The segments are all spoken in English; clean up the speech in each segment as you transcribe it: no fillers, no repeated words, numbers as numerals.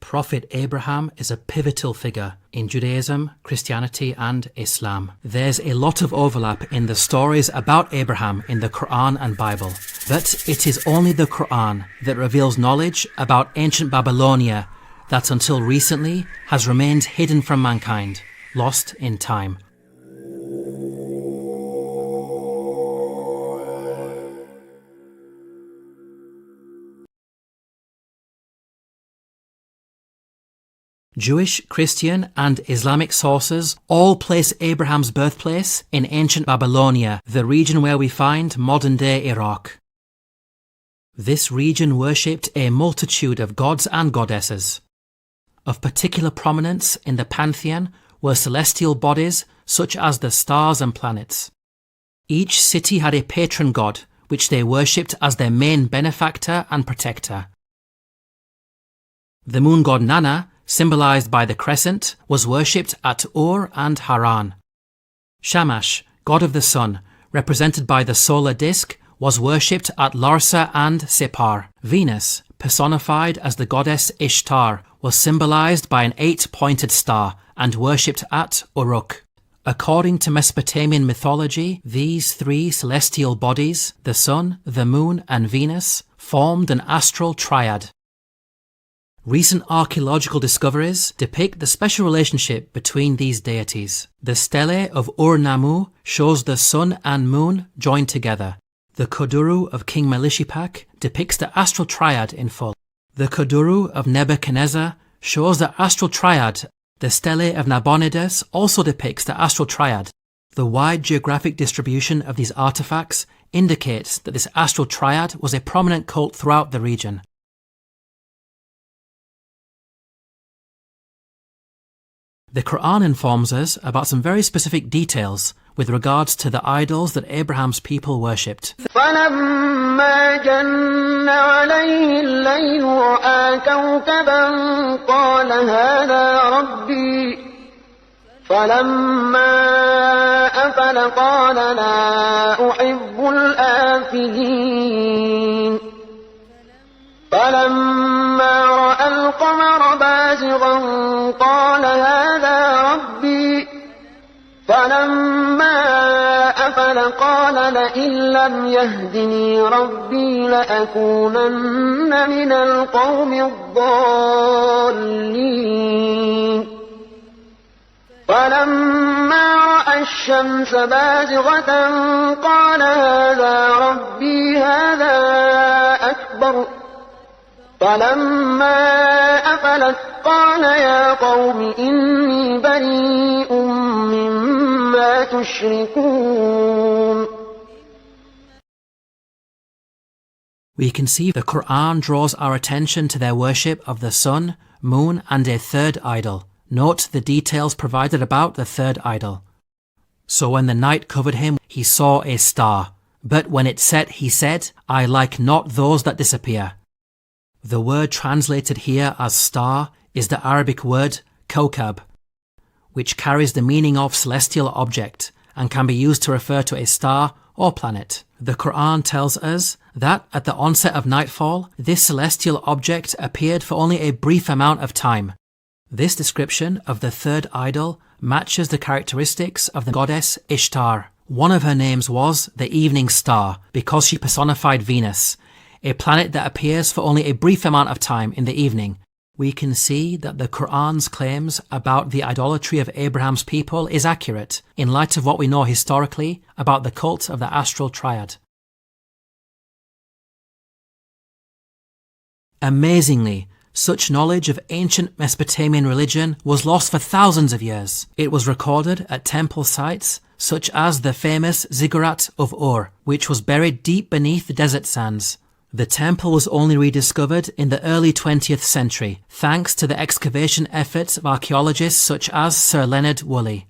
Prophet Abraham is a pivotal figure in Judaism, Christianity and Islam. There's a lot of overlap in the stories about Abraham in the Qur'an and Bible, but it is only the Qur'an that reveals knowledge about ancient Babylonia that until recently has remained hidden from mankind, lost in time. Jewish, Christian and Islamic sources all place Abraham's birthplace in ancient Babylonia, the region where we find modern-day Iraq. This region worshipped a multitude of gods and goddesses. Of particular prominence in the pantheon were celestial bodies such as the stars and planets. Each city had a patron god, which they worshipped as their main benefactor and protector. The moon god Nana, symbolized by the crescent, was worshipped at Ur and Haran. Shamash, god of the sun, represented by the solar disk, was worshipped at Larsa and Separ. Venus, personified as the goddess Ishtar, was symbolized by an 8-pointed star and worshipped at Uruk. According to Mesopotamian mythology, these three celestial bodies, the sun, the moon and Venus, formed an astral triad. Recent archaeological discoveries depict the special relationship between these deities. The stele of Ur-Nammu shows the sun and moon joined together. The Kuduru of King Melishipak depicts the astral triad in full. The Kuduru of Nebuchadnezzar shows the astral triad. The stele of Nabonidus also depicts the astral triad. The wide geographic distribution of these artifacts indicates that this astral triad was a prominent cult throughout the region. The Qur'an informs us about some very specific details with regards to the idols that Abraham's people worshipped. فَلَمَّا جَنَّ عَلَيْهِ اللَّيْلُ رَأَىٰ كَوْكَبًا قَالَ هَٰذَا رَبِّي فَلَمَّا أَفَلَ قَالَ لَا أُحِبُّ الْآفِلِينَ فَلَمَّا رَأَى الْقَمَرَ بَازِغًا قَالَ هَٰذَا رَبِّي فَلَمَّا أَفَلَ قَالَ لَئِن لَّمْ يَهْدِنِي رَبِّي لَأَكُونَنَّ مِنَ الْقَوْمِ الضَّالِّينَ فَلَمَّا رَأَى الشَّمْسَ بَازِغَةً قَالَ هَٰذَا رَبِّي هَٰذَا أَكْبَرُ فَلَمَّا أَفَلَتْ قَالَ يَا قَوْمِ إِنِّي بَرِيءٌ مِّمَّا تُشْرِكُونَ. We can see the Qur'an draws our attention to their worship of the sun, moon and a third idol. Note the details provided about the third idol. So when the night covered him, he saw a star. But when it set, he said, I like not those that disappear. The word translated here as star is the Arabic word kawkab, which carries the meaning of celestial object and can be used to refer to a star or planet. The Qur'an tells us that at the onset of nightfall, this celestial object appeared for only a brief amount of time. This description of the third idol matches the characteristics of the goddess Ishtar. One of her names was the evening star because she personified Venus, a planet that appears for only a brief amount of time in the evening. We can see that the Qur'an's claims about the idolatry of Abraham's people is accurate in light of what we know historically about the cult of the astral triad. Amazingly, such knowledge of ancient Mesopotamian religion was lost for thousands of years. It was recorded at temple sites such as the famous Ziggurat of Ur, which was buried deep beneath the desert sands. The temple was only rediscovered in the early 20th century, thanks to the excavation efforts of archaeologists such as Sir Leonard Woolley.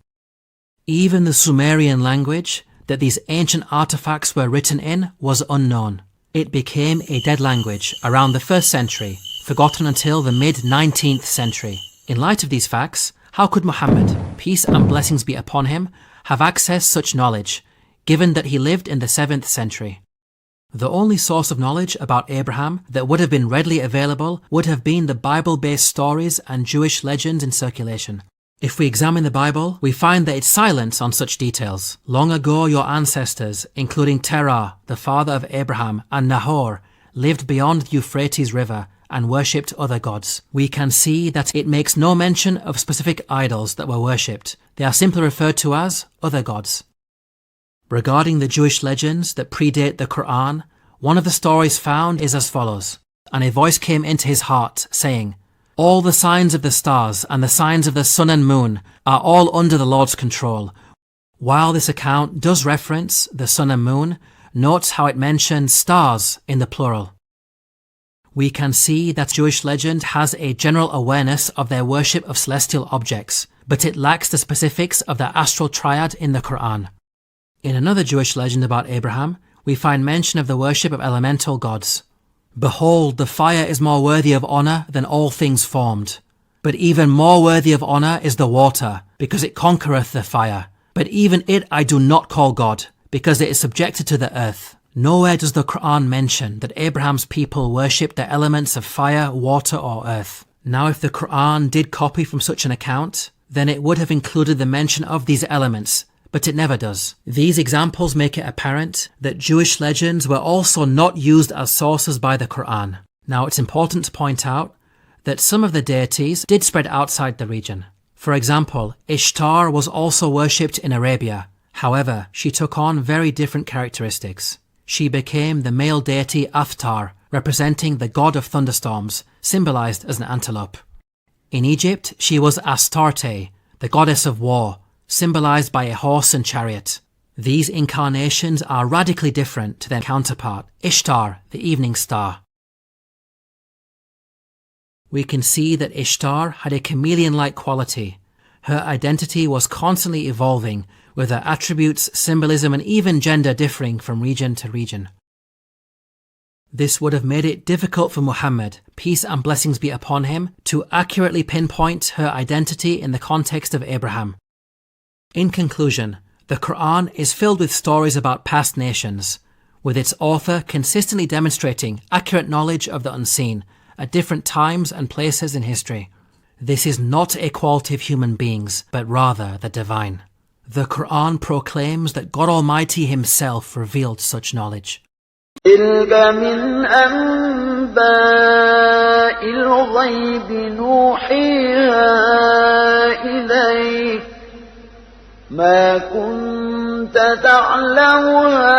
Even the Sumerian language that these ancient artifacts were written in was unknown. It became a dead language around the 1st century, forgotten until the mid-19th century. In light of these facts, how could Muhammad, peace and blessings be upon him, have accessed such knowledge, given that he lived in the 7th century? The only source of knowledge about Abraham that would have been readily available would have been the Bible-based stories and Jewish legends in circulation. If we examine the Bible, we find that it's silent on such details. Long ago your ancestors, including Terah, the father of Abraham, and Nahor, lived beyond the Euphrates River and worshipped other gods. We can see that it makes no mention of specific idols that were worshipped. They are simply referred to as other gods. Regarding the Jewish legends that predate the Qur'an, one of the stories found is as follows. And a voice came into his heart, saying, "All the signs of the stars and the signs of the sun and moon are all under the Lord's control." While this account does reference the sun and moon, note how it mentions stars in the plural. We can see that Jewish legend has a general awareness of their worship of celestial objects, but it lacks the specifics of the astral triad in the Qur'an. In another Jewish legend about Abraham, we find mention of the worship of elemental gods. "Behold, the fire is more worthy of honor than all things formed. But even more worthy of honor is the water, because it conquereth the fire. But even it I do not call God, because it is subjected to the earth." Nowhere does the Qur'an mention that Abraham's people worshipped the elements of fire, water, or earth. Now, if the Qur'an did copy from such an account, then it would have included the mention of these elements, but it never does. These examples make it apparent that Jewish legends were also not used as sources by the Qur'an. Now, it's important to point out that some of the deities did spread outside the region. For example, Ishtar was also worshipped in Arabia. However, she took on very different characteristics. She became the male deity Aftar, representing the god of thunderstorms, symbolized as an antelope. In Egypt, she was Astarte, the goddess of war, symbolized by a horse and chariot. These incarnations are radically different to their counterpart, Ishtar, the evening star. We can see that Ishtar had a chameleon-like quality. Her identity was constantly evolving, with her attributes, symbolism, and even gender differing from region to region. This would have made it difficult for Muhammad, peace and blessings be upon him, to accurately pinpoint her identity in the context of Abraham. In conclusion, the Qur'an is filled with stories about past nations, with its author consistently demonstrating accurate knowledge of the unseen at different times and places in history. This is not a quality of human beings, but rather the divine. The Qur'an proclaims that God Almighty Himself revealed such knowledge. تلك من أنباء الغيب نوحيها إليك ما كنت تعلمها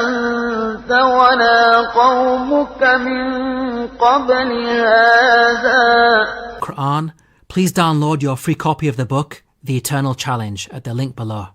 أنت ولا قومك من قبل هذا. Qur'an, please download your free copy of the book, The Eternal Challenge, at the link below.